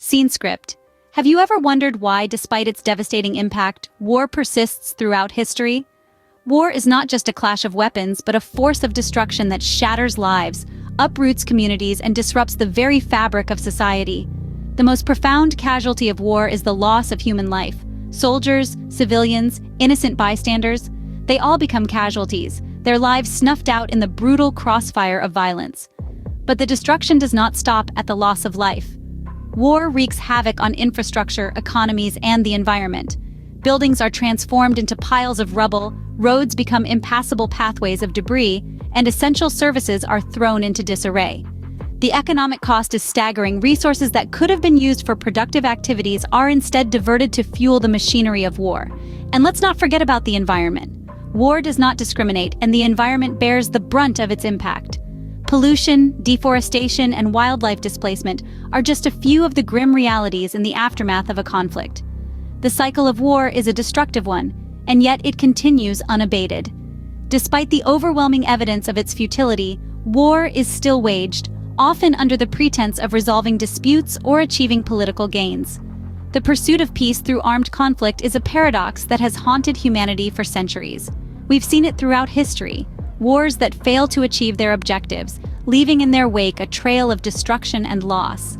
Scene script. Have you ever wondered why, despite its devastating impact, war persists throughout history? War is not just a clash of weapons, but a force of destruction that shatters lives, uproots communities, and disrupts the very fabric of society. The most profound casualty of war is the loss of human life. Soldiers, civilians, innocent bystanders, they all become casualties, their lives snuffed out in the brutal crossfire of violence. But the destruction does not stop at the loss of life. War wreaks havoc on infrastructure, economies, and the environment. Buildings are transformed into piles of rubble, roads become impassable pathways of debris, and essential services are thrown into disarray. The economic cost is staggering. Resources that could have been used for productive activities are instead diverted to fuel the machinery of war. And let's not forget about the environment. War does not discriminate, and the environment bears the brunt of its impact. Pollution, deforestation, and wildlife displacement are just a few of the grim realities in the aftermath of a conflict. The cycle of war is a destructive one, and yet it continues unabated. Despite the overwhelming evidence of its futility, war is still waged, often under the pretense of resolving disputes or achieving political gains. The pursuit of peace through armed conflict is a paradox that has haunted humanity for centuries. We've seen it throughout history. Wars that fail to achieve their objectives, leaving in their wake a trail of destruction and loss.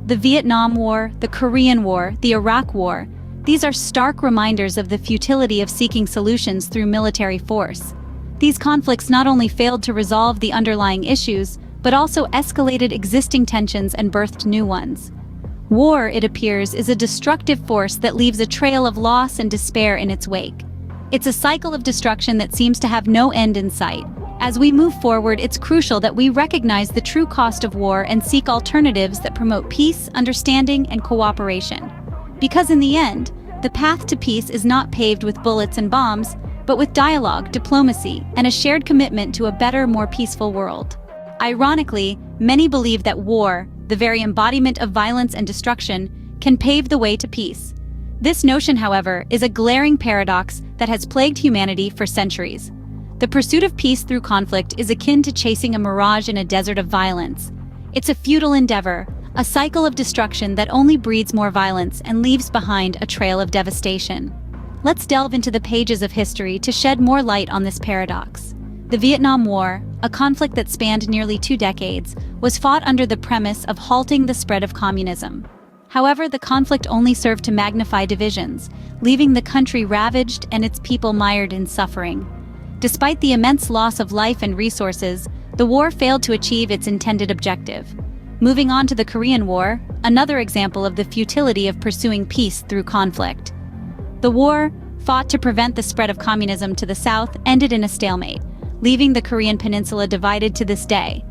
The Vietnam War, the Korean War, the Iraq War, these are stark reminders of the futility of seeking solutions through military force. These conflicts not only failed to resolve the underlying issues, but also escalated existing tensions and birthed new ones. War, it appears, is a destructive force that leaves a trail of loss and despair in its wake. It's a cycle of destruction that seems to have no end in sight. As we move forward, it's crucial that we recognize the true cost of war and seek alternatives that promote peace, understanding, and cooperation. Because in the end, the path to peace is not paved with bullets and bombs, but with dialogue, diplomacy, and a shared commitment to a better, more peaceful world. Ironically, many believe that war, the very embodiment of violence and destruction, can pave the way to peace. This notion, however, is a glaring paradox that has plagued humanity for centuries. The pursuit of peace through conflict is akin to chasing a mirage in a desert of violence. It's a futile endeavor, a cycle of destruction that only breeds more violence and leaves behind a trail of devastation. Let's delve into the pages of history to shed more light on this paradox. The Vietnam War, a conflict that spanned nearly 2 decades, was fought under the premise of halting the spread of communism. However, the conflict only served to magnify divisions, leaving the country ravaged and its people mired in suffering. Despite the immense loss of life and resources, the war failed to achieve its intended objective. Moving on to the Korean War, another example of the futility of pursuing peace through conflict. The war, fought to prevent the spread of communism to the south, ended in a stalemate, leaving the Korean peninsula divided to this day.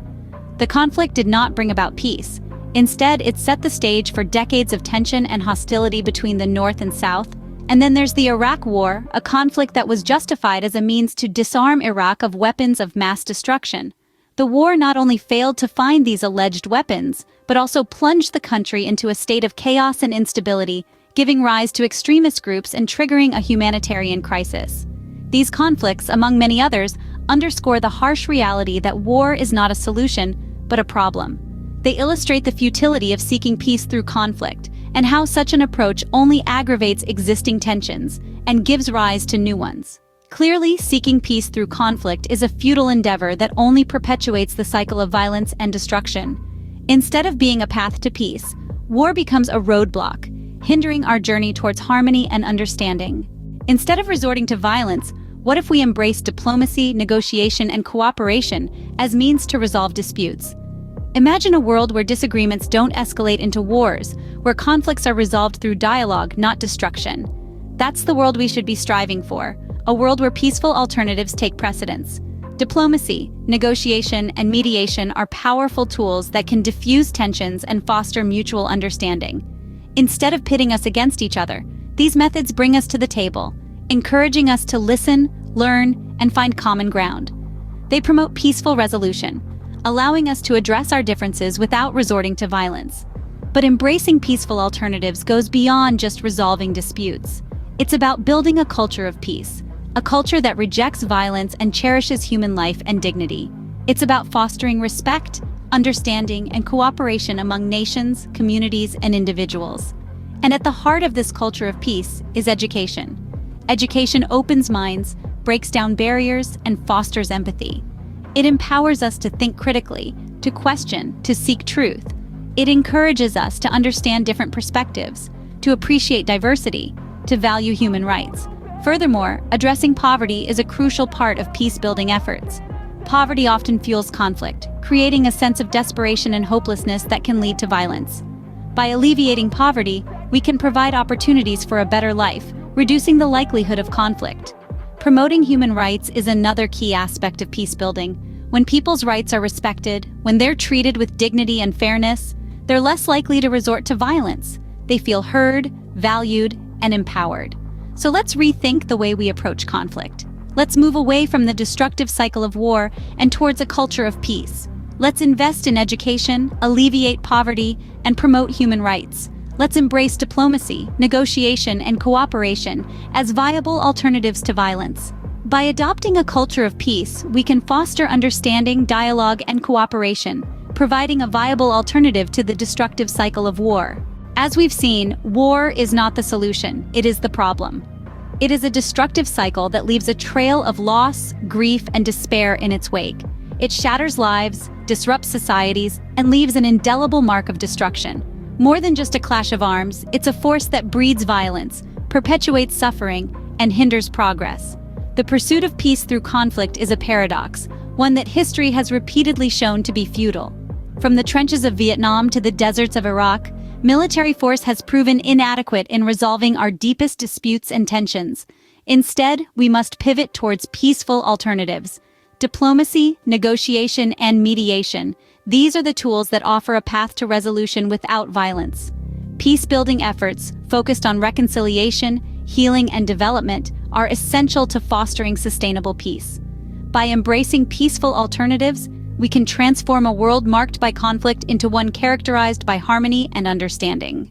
The conflict did not bring about peace. Instead, it set the stage for decades of tension and hostility between the North and South. And then there's the Iraq War, a conflict that was justified as a means to disarm Iraq of weapons of mass destruction. The war not only failed to find these alleged weapons, but also plunged the country into a state of chaos and instability, giving rise to extremist groups and triggering a humanitarian crisis. These conflicts, among many others, underscore the harsh reality that war is not a solution, but a problem. They illustrate the futility of seeking peace through conflict, and how such an approach only aggravates existing tensions and gives rise to new ones. Clearly, seeking peace through conflict is a futile endeavor that only perpetuates the cycle of violence and destruction. Instead of being a path to peace, war becomes a roadblock, hindering our journey towards harmony and understanding. Instead of resorting to violence, what if we embrace diplomacy, negotiation, and cooperation as means to resolve disputes? Imagine a world where disagreements don't escalate into wars, where conflicts are resolved through dialogue, not destruction. That's the world we should be striving for, a world where peaceful alternatives take precedence. Diplomacy, negotiation, and mediation are powerful tools that can diffuse tensions and foster mutual understanding. Instead of pitting us against each other, these methods bring us to the table, encouraging us to listen, learn, and find common ground. They promote peaceful resolution, allowing us to address our differences without resorting to violence. But embracing peaceful alternatives goes beyond just resolving disputes. It's about building a culture of peace, a culture that rejects violence and cherishes human life and dignity. It's about fostering respect, understanding, and cooperation among nations, communities, and individuals. And at the heart of this culture of peace is education. Education opens minds, breaks down barriers, and fosters empathy. It empowers us to think critically, to question, to seek truth. It encourages us to understand different perspectives, to appreciate diversity, to value human rights. Furthermore, addressing poverty is a crucial part of peace-building efforts. Poverty often fuels conflict, creating a sense of desperation and hopelessness that can lead to violence. By alleviating poverty, we can provide opportunities for a better life, reducing the likelihood of conflict. Promoting human rights is another key aspect of peace-building. When people's rights are respected, when they're treated with dignity and fairness, they're less likely to resort to violence. They feel heard, valued, and empowered. So let's rethink the way we approach conflict. Let's move away from the destructive cycle of war and towards a culture of peace. Let's invest in education, alleviate poverty, and promote human rights. Let's embrace diplomacy, negotiation, and cooperation as viable alternatives to violence. By adopting a culture of peace, we can foster understanding, dialogue, and cooperation, providing a viable alternative to the destructive cycle of war. As we've seen, war is not the solution, it is the problem. It is a destructive cycle that leaves a trail of loss, grief, and despair in its wake. It shatters lives, disrupts societies, and leaves an indelible mark of destruction. More than just a clash of arms, it's a force that breeds violence, perpetuates suffering, and hinders progress. The pursuit of peace through conflict is a paradox, one that history has repeatedly shown to be futile. From the trenches of Vietnam to the deserts of Iraq, military force has proven inadequate in resolving our deepest disputes and tensions. Instead, we must pivot towards peaceful alternatives. Diplomacy, negotiation, and mediation. These are the tools that offer a path to resolution without violence. Peace-building efforts, focused on reconciliation, healing, and development, are essential to fostering sustainable peace. By embracing peaceful alternatives, we can transform a world marked by conflict into one characterized by harmony and understanding.